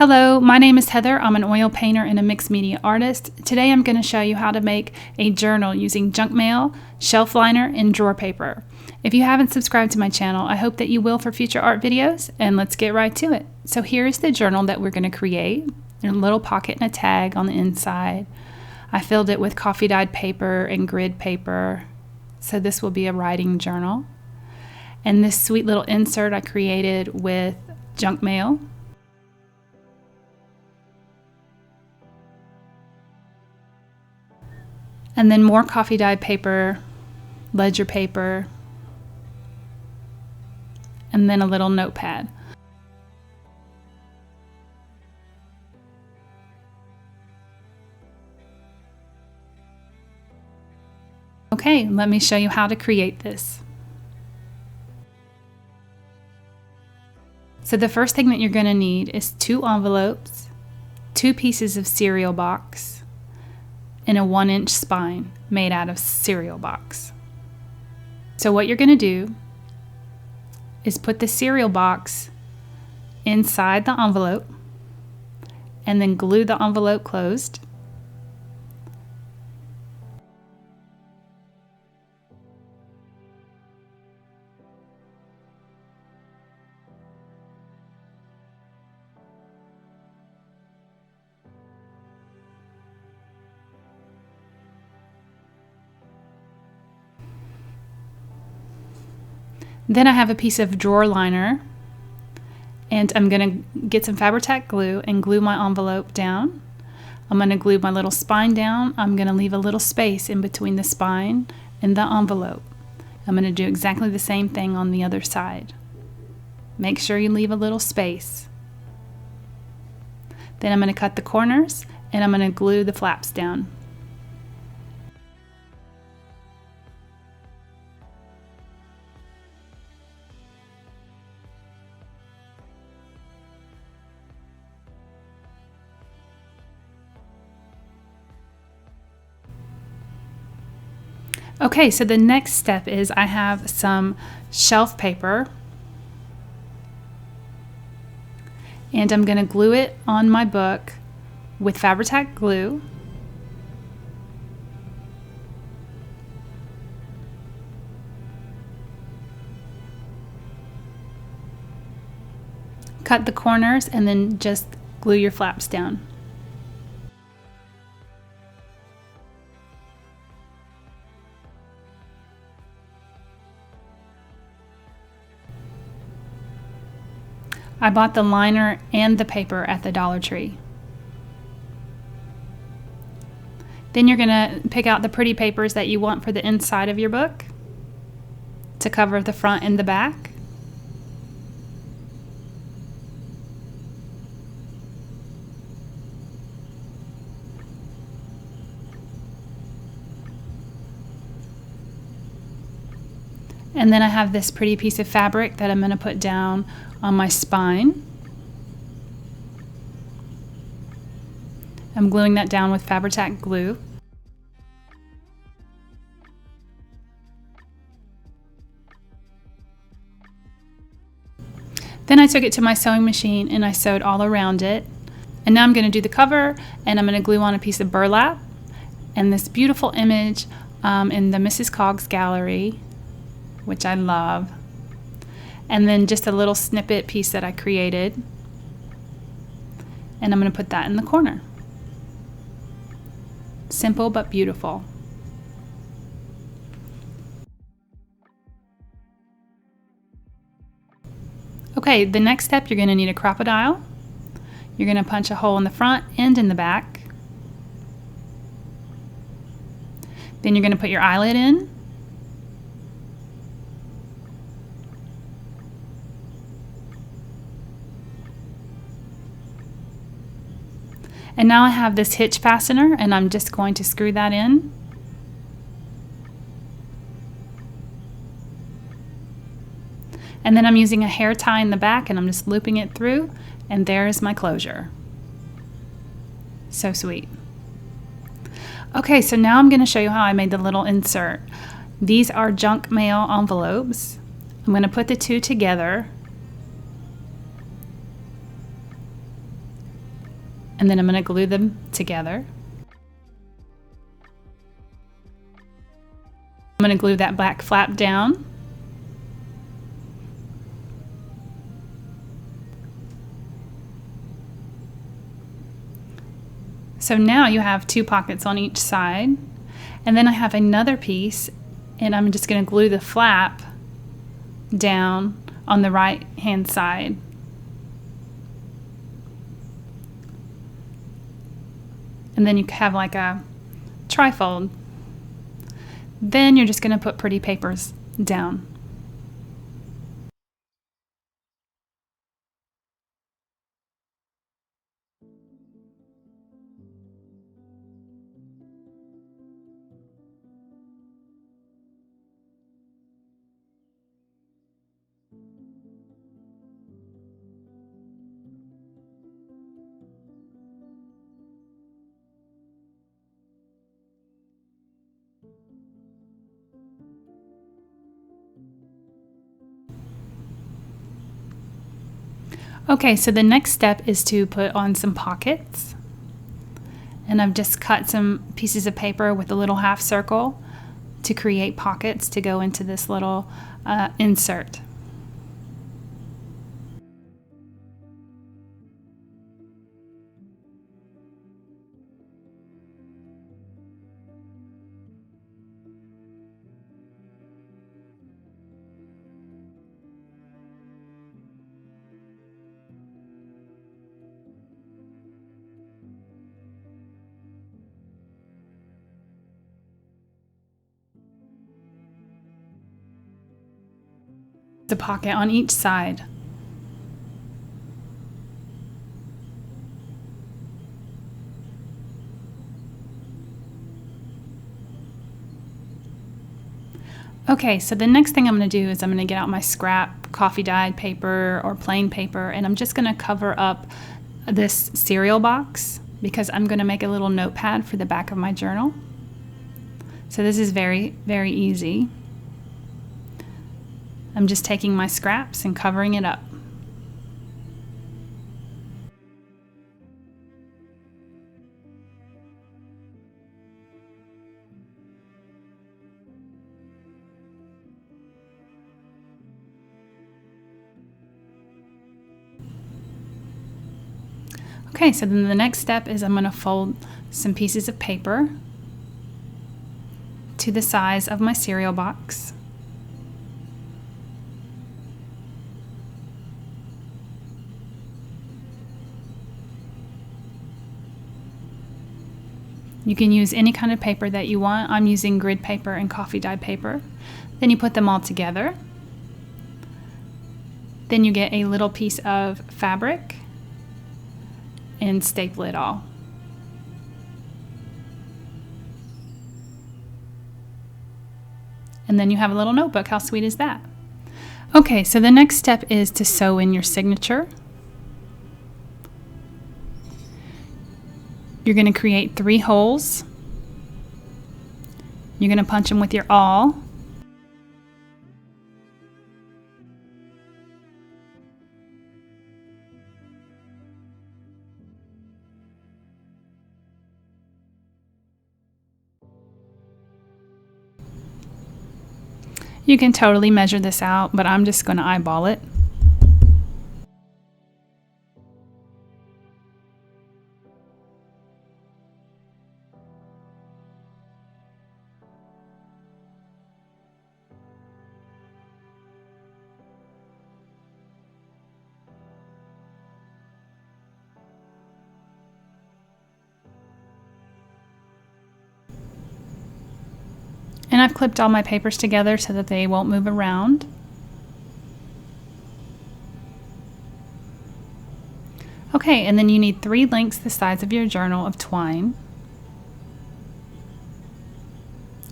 Hello, my name is Heather. I'm an oil painter and a mixed media artist. Today I'm going to show you how to make a journal using junk mail, shelf liner, and drawer paper. If you haven't subscribed to my channel, I hope that you will for future art videos, and let's get right to it. So here's the journal that we're going to create. There's a little pocket and a tag on the inside. I filled it with coffee dyed paper and grid paper, so this will be a writing journal. And this sweet little insert I created with junk mail. And then more coffee dyed paper, ledger paper, and then a little notepad. Okay, let me show you how to create this. So the first thing that you're going to need is 2 envelopes, 2 pieces of cereal box, and a 1-inch spine made out of cereal box. So what you're going to do is put the cereal box inside the envelope and then glue the envelope closed. Then I have a piece of drawer liner, and I'm going to get some Fabri-Tac glue and glue my envelope down. I'm going to glue my little spine down. I'm going to leave a little space in between the spine and the envelope. I'm going to do exactly the same thing on the other side. Make sure you leave a little space. Then I'm going to cut the corners and I'm going to glue the flaps down. Okay, so the next step is I have some shelf paper, and I'm going to glue it on my book with Fabri-Tac glue. Cut the corners and then just glue your flaps down. I bought the liner and the paper at the Dollar Tree. Then you're going to pick out the pretty papers that you want for the inside of your book to cover the front and the back. And then I have this pretty piece of fabric that I'm going to put down on my spine. I'm gluing that down with Fabri-Tac glue. Then I took it to my sewing machine and I sewed all around it. And now I'm going to do the cover, and I'm going to glue on a piece of burlap and this beautiful image in the Mrs. Coggs gallery, which I love. And then just a little snippet piece that I created. And I'm going to put that in the corner. Simple but beautiful. Okay, the next step, you're going to need a crocodile. You're going to punch a hole in the front and in the back. Then you're going to put your eyelid in. And now I have this hitch fastener, and I'm just going to screw that in. And then I'm using a hair tie in the back, and I'm just looping it through, and there's my closure. So sweet. Okay, so now I'm going to show you how I made the little insert. These are junk mail envelopes. I'm going to put the two together and then I'm going to glue them together. I'm going to glue that back flap down. So now you have 2 pockets on each side, and then I have another piece, and I'm just going to glue the flap down on the right hand side. And then you have like a trifold. Then you're just going to put pretty papers down. Okay, so the next step is to put on some pockets. And I've just cut some pieces of paper with a little half circle to create pockets to go into this little insert. The pocket on each side. Okay, so the next thing I'm going to do is I'm going to get out my scrap coffee dyed paper or plain paper, and I'm just going to cover up this cereal box because I'm going to make a little notepad for the back of my journal. So this is very, very easy. I'm just taking my scraps and covering it up. Okay, so then the next step is I'm going to fold some pieces of paper to the size of my cereal box. You can use any kind of paper that you want. I'm using grid paper and coffee dyed paper. Then you put them all together. Then you get a little piece of fabric and staple it all. And then you have a little notebook. How sweet is that? Okay, so the next step is to sew in your signature. You're going to create 3 holes. You're going to punch them with your awl. You can totally measure this out, but I'm just going to eyeball it. And I've clipped all my papers together so that they won't move around. Okay, and then you need 3 lengths the size of your journal of twine.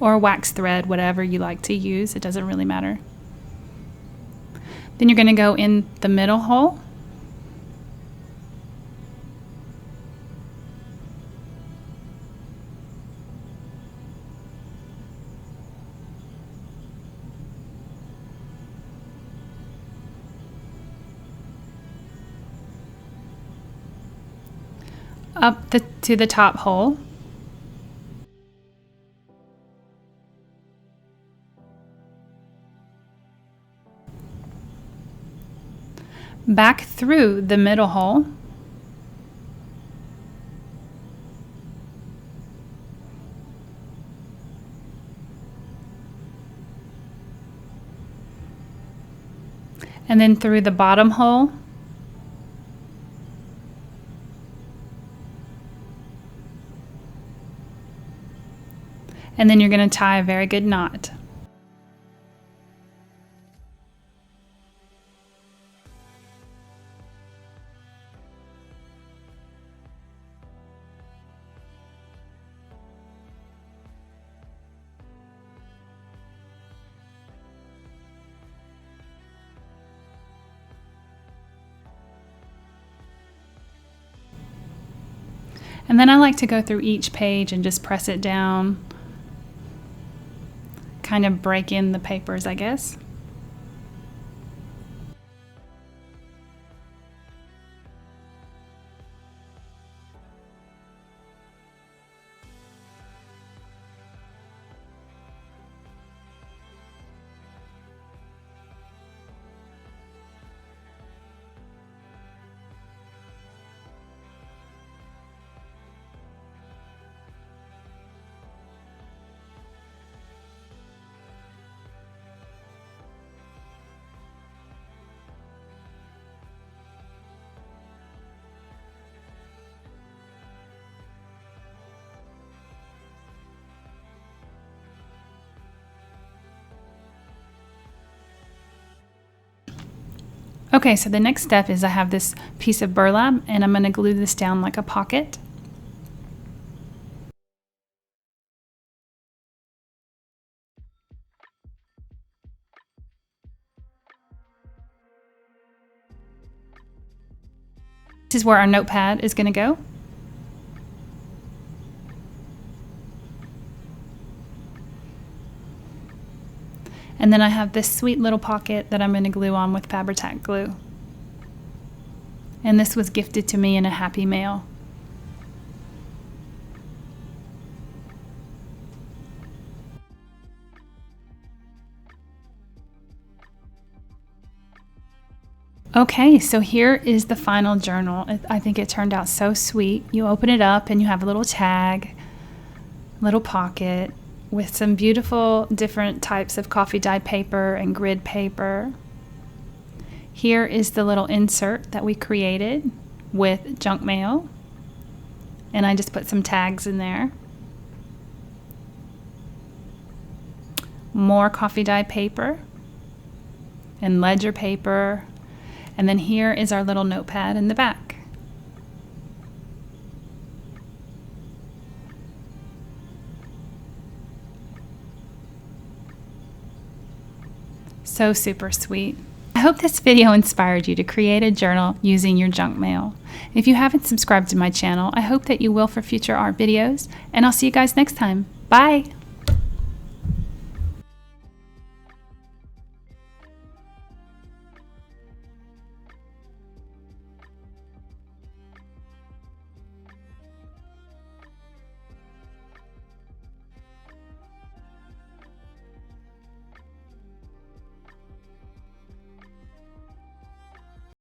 Or wax thread, whatever you like to use, it doesn't really matter. Then you're going to go in the middle hole. up to the top hole. Back through the middle hole. And then through the bottom hole. And then you're going to tie a very good knot. And then I like to go through each page and just press it down, kind of break in the papers, I guess. Okay, so the next step is I have this piece of burlap and I'm going to glue this down like a pocket. This is where our notepad is going to go. And then I have this sweet little pocket that I'm going to glue on with Fabri-Tac glue. And this was gifted to me in a happy mail. Okay, so here is the final journal. I think it turned out so sweet. You open it up and you have a little tag, little pocket, with some beautiful different types of coffee dyed paper and grid paper. Here is the little insert that we created with junk mail, and I just put some tags in there. More coffee dyed paper and ledger paper, and then here is our little notepad in the back. So super sweet. I hope this video inspired you to create a journal using your junk mail. If you haven't subscribed to my channel, I hope that you will for future art videos, and I'll see you guys next time. Bye!